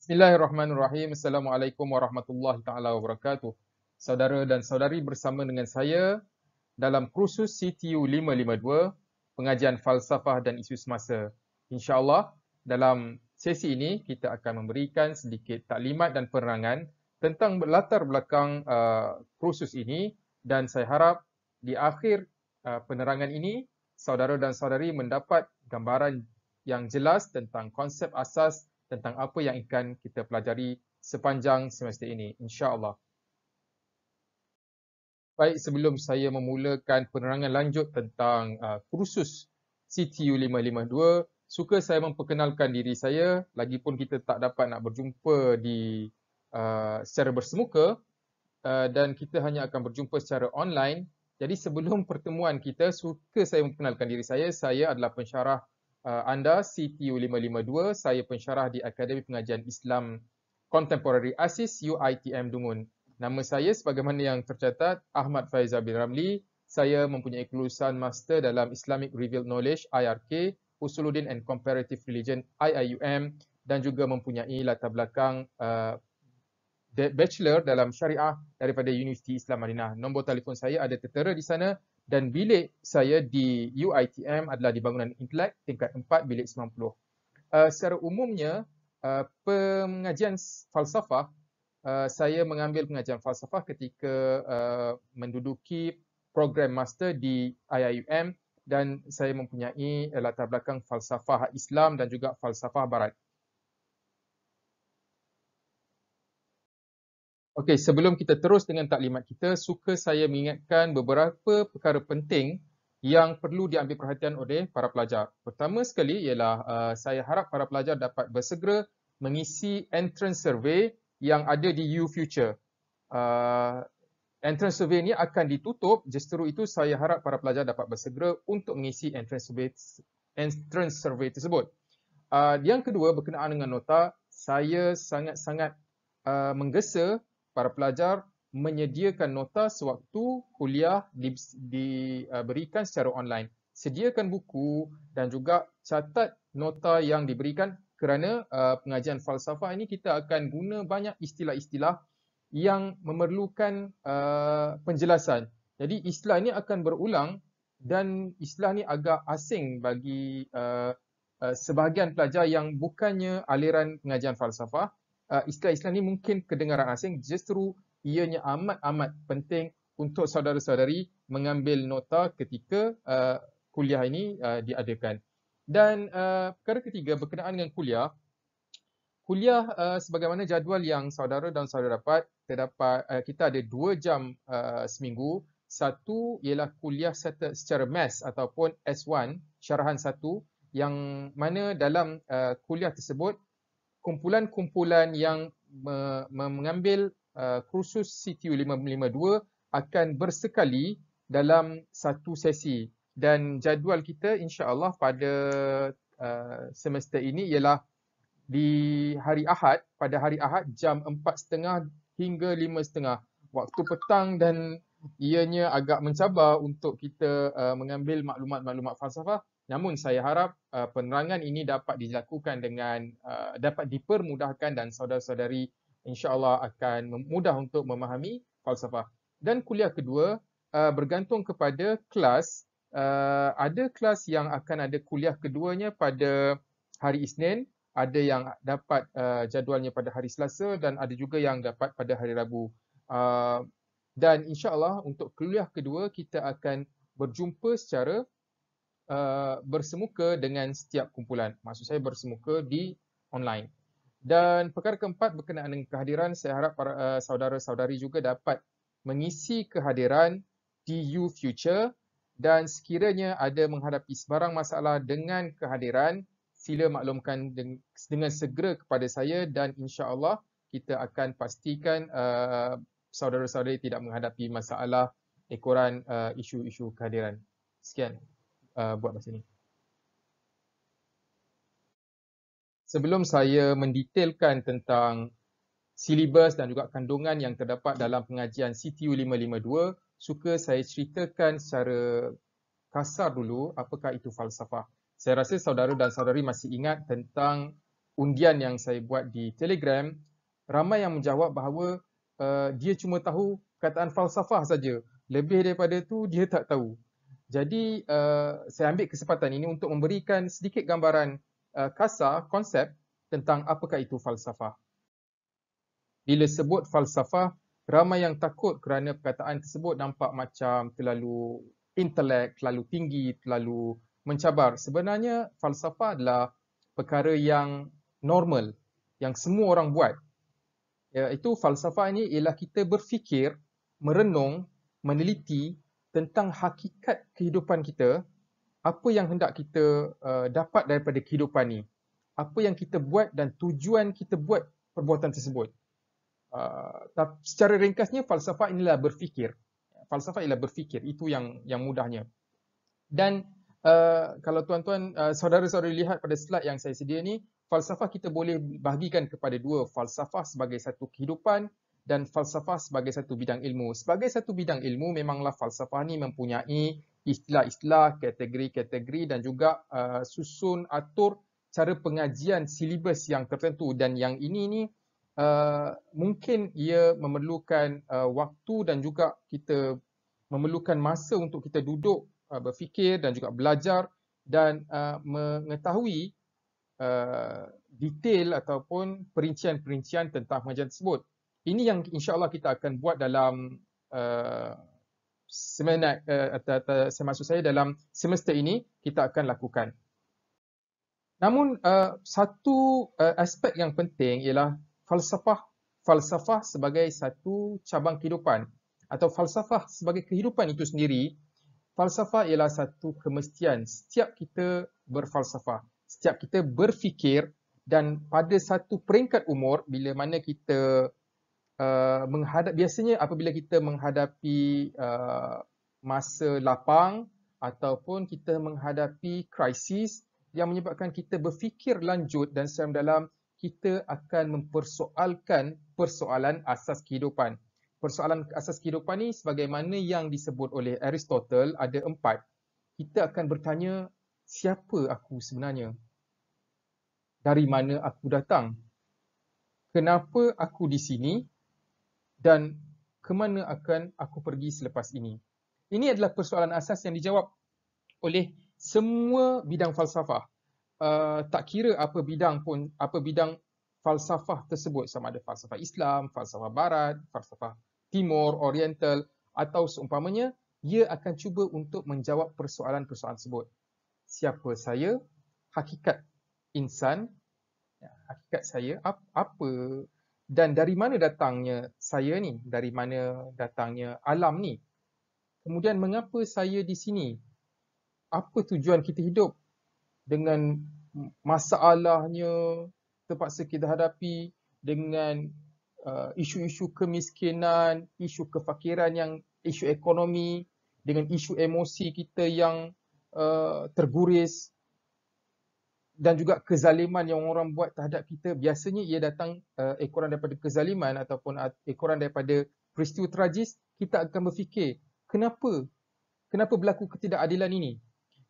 Bismillahirrahmanirrahim. Assalamualaikum warahmatullahi taala wabarakatuh. Saudara dan saudari, bersama dengan saya dalam kursus CTU 552, pengajian falsafah dan isu semasa. InsyaAllah dalam sesi ini kita akan memberikan sedikit taklimat dan penerangan tentang latar belakang kursus ini, dan saya harap di akhir penerangan ini saudara dan saudari mendapat gambaran yang jelas tentang konsep asas tentang apa yang akan kita pelajari sepanjang semester ini, insya-Allah. Baik, sebelum saya memulakan penerangan lanjut tentang kursus CTU 552, suka saya memperkenalkan diri saya, lagipun kita tak dapat nak berjumpa di secara bersemuka dan kita hanya akan berjumpa secara online. Jadi sebelum pertemuan kita, suka saya memperkenalkan diri saya. Saya adalah pensyarah anda CTU 552. Saya pensyarah di Akademi Pengajian Islam Contemporary ASIS UiTM Dungun. Nama saya sebagaimana yang tercatat, Ahmad Faizal bin Ramli. Saya mempunyai kelulusan Master dalam Islamic Revealed Knowledge IRK, Usuluddin and Comparative Religion IIUM, dan juga mempunyai latar belakang Bachelor dalam Syariah daripada Universiti Islam Madinah. Nombor telefon saya ada tertera di sana dan bilik saya di UiTM adalah di bangunan Intelek tingkat 4 bilik 90. Secara umumnya, pengajian falsafah, saya mengambil pengajian falsafah ketika menduduki program master di IIUM dan saya mempunyai latar belakang falsafah Islam dan juga falsafah Barat. Okey, sebelum kita terus dengan taklimat kita, suka saya mengingatkan beberapa perkara penting yang perlu diambil perhatian oleh para pelajar. Pertama sekali ialah saya harap para pelajar dapat bersegera mengisi entrance survey yang ada di UFuture. Entrance survey ini akan ditutup, justru itu saya harap para pelajar dapat bersegera untuk mengisi entrance survey tersebut. Yang kedua, berkenaan dengan nota, saya sangat-sangat menggesa para pelajar menyediakan nota sewaktu kuliah diberikan secara online. Sediakan buku dan juga catat nota yang diberikan kerana pengajian falsafah ini kita akan guna banyak istilah-istilah yang memerlukan penjelasan. Jadi istilah ini akan berulang dan istilah ini agak asing bagi sebahagian pelajar yang bukannya aliran pengajian falsafah. Istilah-istilah ini mungkin kedengaran asing, justru ianya amat-amat penting untuk saudara-saudari mengambil nota ketika kuliah ini diadakan. Dan perkara ketiga berkenaan dengan kuliah. Kuliah sebagaimana jadual yang saudara dan saudara dapat, kita ada 2 jam seminggu. Satu ialah kuliah secara mass ataupun S1, syarahan 1, yang mana dalam kuliah tersebut kumpulan-kumpulan yang mengambil kursus CTU 552 akan bersekali dalam satu sesi, dan jadual kita insya-Allah pada semester ini ialah di hari Ahad, pada hari Ahad jam 4.30 hingga 5.30 waktu petang, dan ianya agak mencabar untuk kita mengambil maklumat-maklumat falsafah. Namun saya harap penerangan ini dapat dilakukan dengan dapat dipermudahkan dan saudara-saudari insya-Allah akan mudah untuk memahami falsafah. Dan kuliah kedua bergantung kepada kelas. Ada kelas yang akan ada kuliah keduanya pada hari Isnin, ada yang dapat jadualnya pada hari Selasa, dan ada juga yang dapat pada hari Rabu. Dan insya-Allah untuk kuliah kedua kita akan berjumpa secara bersemuka dengan setiap kumpulan. Maksud saya bersemuka di online. Dan perkara keempat berkenaan dengan kehadiran, saya harap para saudara-saudari juga dapat mengisi kehadiran di UFuture, dan sekiranya ada menghadapi sebarang masalah dengan kehadiran, sila maklumkan dengan segera kepada saya, dan insya-Allah kita akan pastikan saudara-saudari tidak menghadapi masalah ekoran isu-isu kehadiran. Sekian buat masa ini. Sebelum saya mendetailkan tentang silibus dan juga kandungan yang terdapat dalam pengajian CTU 552, suka saya ceritakan secara kasar dulu apakah itu falsafah. Saya rasa saudara dan saudari masih ingat tentang undian yang saya buat di Telegram, ramai yang menjawab bahawa dia cuma tahu perkataan falsafah saja. Lebih daripada tu dia tak tahu. Jadi saya ambil kesempatan ini untuk memberikan sedikit gambaran kasar konsep tentang apakah itu falsafah. Bila sebut falsafah, ramai yang takut kerana perkataan tersebut nampak macam terlalu intelek, terlalu tinggi, terlalu mencabar. Sebenarnya falsafah adalah perkara yang normal, yang semua orang buat. Iaitu falsafah ini ialah kita berfikir, merenung, meneliti tentang hakikat kehidupan kita, apa yang hendak kita dapat daripada kehidupan ni, apa yang kita buat dan tujuan kita buat perbuatan tersebut. Secara ringkasnya, falsafah inilah berfikir. Falsafah ialah berfikir, itu yang mudahnya. Dan kalau tuan-tuan, saudara-saudara lihat pada slide yang saya sedia ni, falsafah kita boleh bahagikan kepada dua. Falsafah sebagai satu kehidupan dan falsafah sebagai satu bidang ilmu. Sebagai satu bidang ilmu, memanglah falsafah ni mempunyai istilah-istilah, kategori-kategori dan juga susun atur cara pengajian silibus yang tertentu. Dan yang ini ni mungkin ia memerlukan waktu dan juga kita memerlukan masa untuk kita duduk berfikir dan juga belajar dan mengetahui detail ataupun perincian-perincian tentang pengajian tersebut. Ini yang insya-Allah kita akan buat dalam maksud saya dalam semester ini kita akan lakukan. Namun satu aspek yang penting ialah falsafah sebagai satu cabang kehidupan atau falsafah sebagai kehidupan itu sendiri. Falsafah ialah satu kemestian. Setiap kita berfalsafah, setiap kita berfikir, dan pada satu peringkat umur bila mana kita biasanya apabila kita menghadapi masa lapang ataupun kita menghadapi krisis yang menyebabkan kita berfikir lanjut dan secara mendalam, kita akan mempersoalkan persoalan asas kehidupan. Persoalan asas kehidupan ni sebagaimana yang disebut oleh Aristotle ada 4. Kita akan bertanya, siapa aku sebenarnya? Dari mana aku datang? Kenapa aku di sini? Dan ke mana akan aku pergi selepas ini? Ini adalah persoalan asas yang dijawab oleh semua bidang falsafah. Tak kira apa bidang falsafah tersebut, sama ada falsafah Islam, falsafah Barat, falsafah Timur, Oriental atau seumpamanya, ia akan cuba untuk menjawab persoalan-persoalan tersebut. Siapa saya? Hakikat insan, hakikat saya apa? Dan dari mana datangnya saya ni? Dari mana datangnya alam ni? Kemudian mengapa saya di sini? Apa tujuan kita hidup? Dengan masalahnya terpaksa kita hadapi, dengan isu-isu kemiskinan, isu kefakiran, isu ekonomi, dengan isu emosi kita yang terguris, dan juga kezaliman yang orang buat terhadap kita. Biasanya ia datang ekoran daripada kezaliman ataupun ekoran daripada peristiwa tragis. Kita akan berfikir, kenapa berlaku ketidakadilan ini?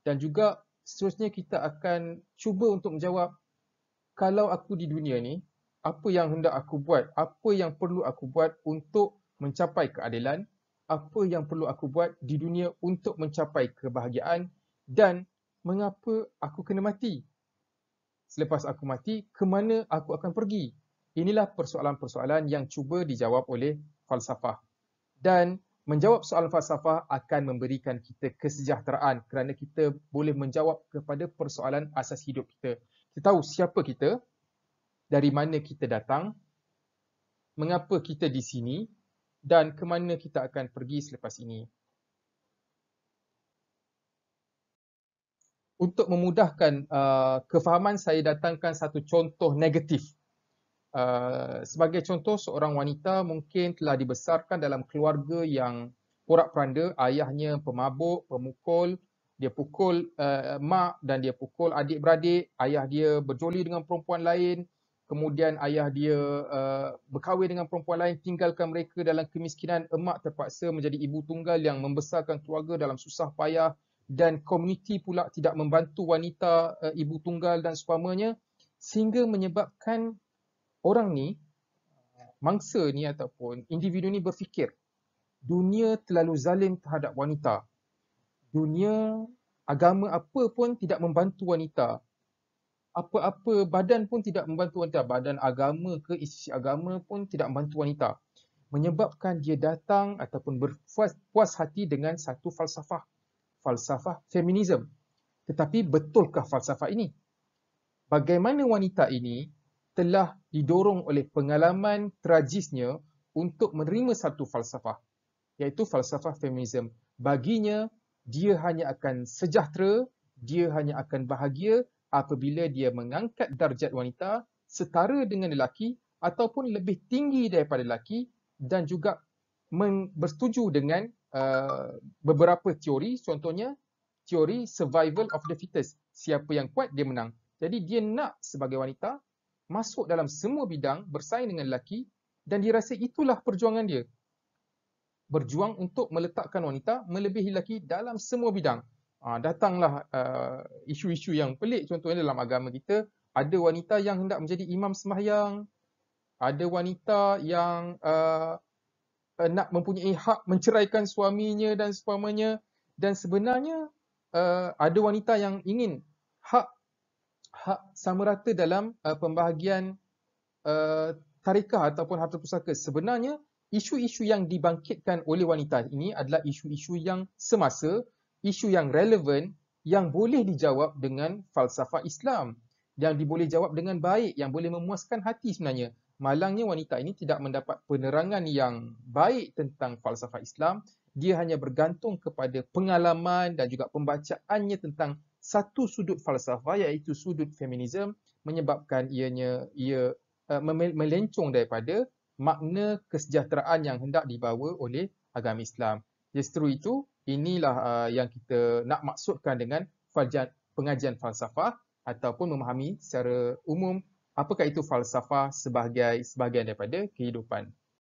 Dan juga seterusnya kita akan cuba untuk menjawab, kalau aku di dunia ni, apa yang hendak aku buat? Apa yang perlu aku buat untuk mencapai keadilan? Apa yang perlu aku buat di dunia untuk mencapai kebahagiaan? Dan mengapa aku kena mati? Selepas aku mati, ke mana aku akan pergi? Inilah persoalan-persoalan yang cuba dijawab oleh falsafah. Dan menjawab soalan falsafah akan memberikan kita kesejahteraan kerana kita boleh menjawab kepada persoalan asas hidup kita. Kita tahu siapa kita, dari mana kita datang, mengapa kita di sini dan ke mana kita akan pergi selepas ini. Untuk memudahkan kefahaman, saya datangkan satu contoh negatif. Sebagai contoh, seorang wanita mungkin telah dibesarkan dalam keluarga yang porak-poranda, ayahnya pemabuk, pemukul, dia pukul mak dan dia pukul adik-beradik, ayah dia berjoli dengan perempuan lain, kemudian ayah dia berkahwin dengan perempuan lain, tinggalkan mereka dalam kemiskinan, emak terpaksa menjadi ibu tunggal yang membesarkan keluarga dalam susah payah, dan komuniti pula tidak membantu wanita ibu tunggal dan seumpamanya. sehingga menyebabkan orang ni, mangsa ni ataupun individu ni berfikir dunia terlalu zalim terhadap wanita. Dunia, agama apa pun tidak membantu wanita. Apa-apa badan pun tidak membantu wanita. Badan agama ke institusi agama pun tidak membantu wanita. Menyebabkan dia datang ataupun berpuas hati dengan satu falsafah. Falsafah feminisme. Tetapi betulkah falsafah ini? Bagaimana wanita ini telah didorong oleh pengalaman tragisnya untuk menerima satu falsafah, iaitu falsafah feminisme. Baginya, dia hanya akan sejahtera, dia hanya akan bahagia apabila dia mengangkat darjat wanita setara dengan lelaki ataupun lebih tinggi daripada lelaki, dan juga bersetuju dengan beberapa teori, contohnya teori survival of the fittest. Siapa yang kuat, dia menang. Jadi dia nak sebagai wanita masuk dalam semua bidang, bersaing dengan lelaki, dan dia rasa itulah perjuangan dia. Berjuang untuk meletakkan wanita melebihi lelaki dalam semua bidang. Datanglah isu-isu yang pelik, contohnya dalam agama kita, ada wanita yang hendak menjadi imam sembahyang, ada wanita yang nak mempunyai hak menceraikan suaminya dan seumpamanya, dan sebenarnya ada wanita yang ingin hak sama rata dalam pembahagian tarikah ataupun harta pusaka. Sebenarnya isu-isu yang dibangkitkan oleh wanita ini adalah isu-isu yang semasa, isu yang relevan, yang boleh dijawab dengan falsafah Islam, yang boleh jawab dengan baik, yang boleh memuaskan hati sebenarnya. Malangnya wanita ini tidak mendapat penerangan yang baik tentang falsafah Islam. Dia hanya bergantung kepada pengalaman dan juga pembacaannya tentang satu sudut falsafah, iaitu sudut feminisme, menyebabkan ia melencong daripada makna kesejahteraan yang hendak dibawa oleh agama Islam. Justru itu, inilah yang kita nak maksudkan dengan pengajian falsafah, ataupun memahami secara umum apakah itu falsafah sebahagian daripada kehidupan.